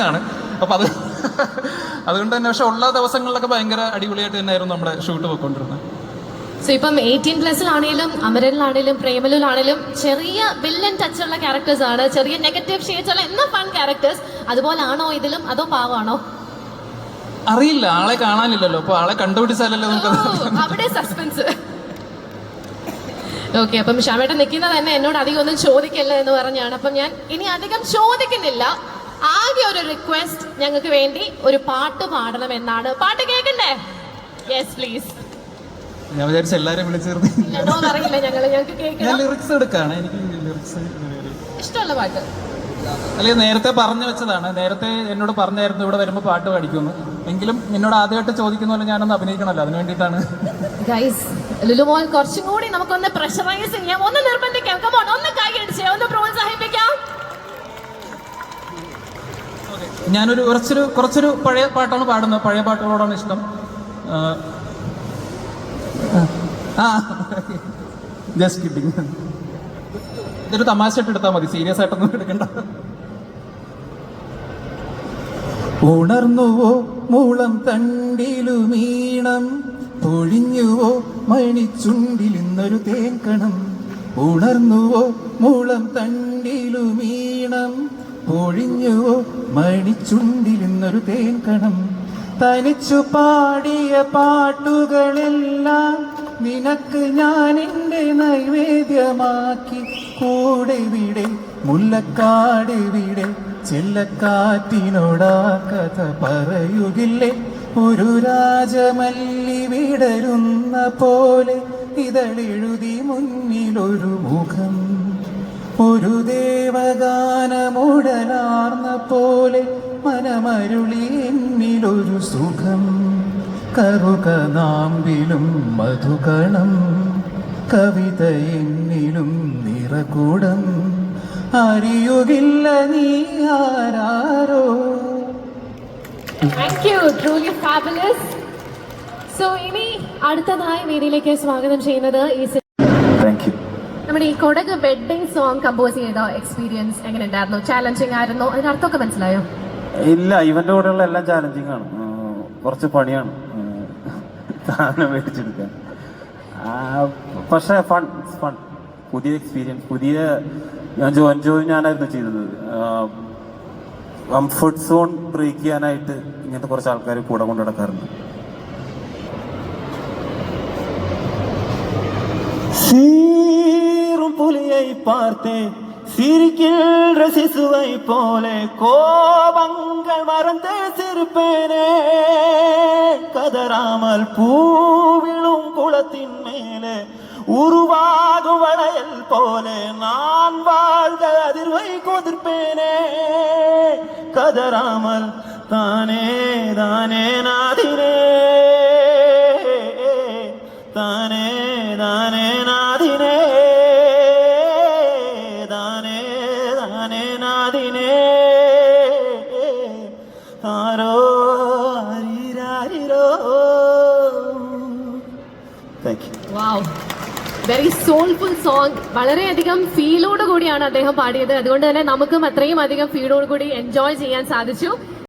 ആണ്. അപ്പോൾ അതുകൊണ്ട് തന്നെ പക്ഷെ ഉള്ള ദിവസങ്ങളിലൊക്കെ ഭയങ്കര അടിപൊളിയായിട്ട് തന്നെയായിരുന്നു നമ്മുടെ ഷൂട്ട് പോയിക്കൊണ്ടിരുന്നത്. സോ ഇപ്പം 18+ആണെങ്കിലും അമരനിലാണെങ്കിലും പ്രേമലുലാണെങ്കിലും ചെറിയ വില്ലൻ ടച്ചുള്ള ക്യാരക്ടേഴ്സ് ആണ്, ചെറിയ നെഗറ്റീവ് ഷെയ്ഡ്സ് ഉള്ള എന്നാ ഫൺ ക്യാരക്ടേഴ്സ്. അതുപോലാണോ ഇതിലും, അതോ പാവമാണോ? അറിയില്ല, ആളെ കാണാനില്ലല്ലോ, അപ്പോൾ ആളെ കണ്ടുപിടിച്ചാലല്ലോ നമുക്ക് അവിടെ സസ്പെൻസ്. ഓക്കെ, അപ്പം ഷാമേട്ടൻ നിൽക്കുന്നത് തന്നെ എന്നോട് അധികം ഒന്നും ചോദിക്കല്ല എന്ന് പറഞ്ഞാണ്. അപ്പം ഞാൻ ഇനി അധികം ചോദിക്കുന്നില്ല. ആകെ ഒരു റിക്വസ്റ്റ്, ഞങ്ങൾക്ക് വേണ്ടി ഒരു പാട്ട് പാടണം എന്നാണ്. പാട്ട് കേൾക്കണ്ടേ? Yes please. ഞാൻ വിചാരിച്ച എല്ലാവരും വിളിച്ചേർന്ന് അറിയില്ല, ഞങ്ങൾക്ക് കേൾക്കണം. ലിറിക്സ് എടുക്കാണ്, എനിക്ക് ലിറിക്സ് ഇഷ്ടമുള്ള പാട്ട്. അല്ലെങ്കിൽ നേരത്തെ പറഞ്ഞു വെച്ചതാണ്, നേരത്തെ എന്നോട് പറഞ്ഞായിരുന്നു ഇവിടെ വരുമ്പോൾ പാട്ട് പാടിക്കുമെന്ന്. എങ്കിലും എന്നോട് ആദ്യമായിട്ട് ചോദിക്കുന്ന പോലെ ഞാനൊന്ന് അഭിനയിക്കണമല്ലോ, അതിന് വേണ്ടിയിട്ടാണ്. ഗൈസ്, ലുലുമോൾ കുറച്ചും കൂടി നമുക്കൊന്ന് പ്രഷറൈസ് ചെയ്യാം, ഒന്ന് നിർബന്ധിക്കാം. കമോൺ, ഒന്ന് കൈ അടിച്ചേ, ഒന്ന് പ്രോത്സാഹിപ്പിക്കാം. ഞാനൊരു കുറച്ചൊരു പഴയ പാട്ടാണ് പാടുന്നത്, പഴയ പാട്ടുകളോടാണ് ഇഷ്ടം. Just kidding. ഇതൊരു തമാശയായിട്ട് എടുത്താൽ മതി, സീരിയസ് ആയിട്ടൊന്നും എടുക്കണ്ട. ഉണർന്നുവോ മൂളം തണ്ടിലുമീണം, പൊഴിഞ്ഞുവോ മണിച്ചുണ്ടിൽ ഇന്നൊരു തേക്കണം. ഉണർന്നുവോ മൂളം തണ്ടിലുമീണം, പൊഴിഞ്ഞുവോ മണിച്ചുണ്ടിൽ ഇന്നൊരു തേക്കണം. തനിച്ചു പാടിയ പാട്ടുകളെല്ലാം നിനക്ക് ഞാൻ എൻ്റെ നൈവേദ്യമാക്കി. കൂടെ വിടെ മുല്ലക്കാട് വിടെ, ചെല്ലക്കാറ്റിനോടാ കഥ പറയുകില്ലേ. ഒരു രാജമല്ലി വിടരുന്ന പോലെ ഇതളെഴുതി മുന്നിലൊരു മുഖം. ഒരു ദേവഗാനമുടലാർന്ന പോലെ മനമരുളി എന്നിലൊരു സുഖം. കറുക നാമ്പിലും മധുകണം, കവിത എന്നിലും നിറകൂടം. അറിയുകില്ല നീ ആരാരോ. Thank you, truly fabulous. So ഇനി അടുത്തതായി വേദിയിലേക്ക് സ്വാഗതം ചെയ്യുന്നത് നമ്മുടെ ഈ കൊടക് വെഡ്ഡിംഗ് സോങ് കമ്പോസ് ചെയ്ത എക്സ്പീരിയൻസ് എങ്ങനെ ഉണ്ടായിരുന്നു? ചാലഞ്ചിങ് ആയിരുന്നോ? അതിനർത്ഥമൊക്കെ മനസ്സിലായോ? ഇല്ല, ഇവന്റെ കൂടെയുള്ള എല്ലാം ചാലഞ്ചിങ് ആണ്, കുറച്ച് പണിയാണ് സാധനം മേടിച്ചെടുക്കാൻ. പക്ഷേ ഫൺ പുതിയ എക്സ്പീരിയൻസ്. ഞാനായിരുന്നു ചെയ്തത്. കംഫർട്ട് സോൺ ബ്രേക്ക് ചെയ്യാനായിട്ട് ഇങ്ങനത്തെ കുറച്ച് ആൾക്കാർ കൂടെ കൊണ്ടു നടക്കാറുണ്ട്. புலியை பார்த்தேன் சிரிக்கின்ற சிசுவை போல கோபங்கள் மறந்து சிரிப்பேனே. கதறாமல் பூவிழும் குளத்தின் மேலே உருவாகும் வளையல் போல நான் வாழ்க அதிர்வை கொதிர்ப்பேனே. கதறாமல் தானே தானே நாதினே, தானே தானே நாதினே, தானே தானே நாதினே. ആരോ ആരിരാരിരോ. Thank you. Wow, very soulful song. വളരെയധികം ഫീലോട് കൂടിയാണ് അദ്ദേഹം പാടിയത്. അതുകൊണ്ട് തന്നെ നമുക്കും അത്രയും അധികം ഫീലോട് കൂടി എൻജോയ് ചെയ്യാൻ സാധിച്ചു.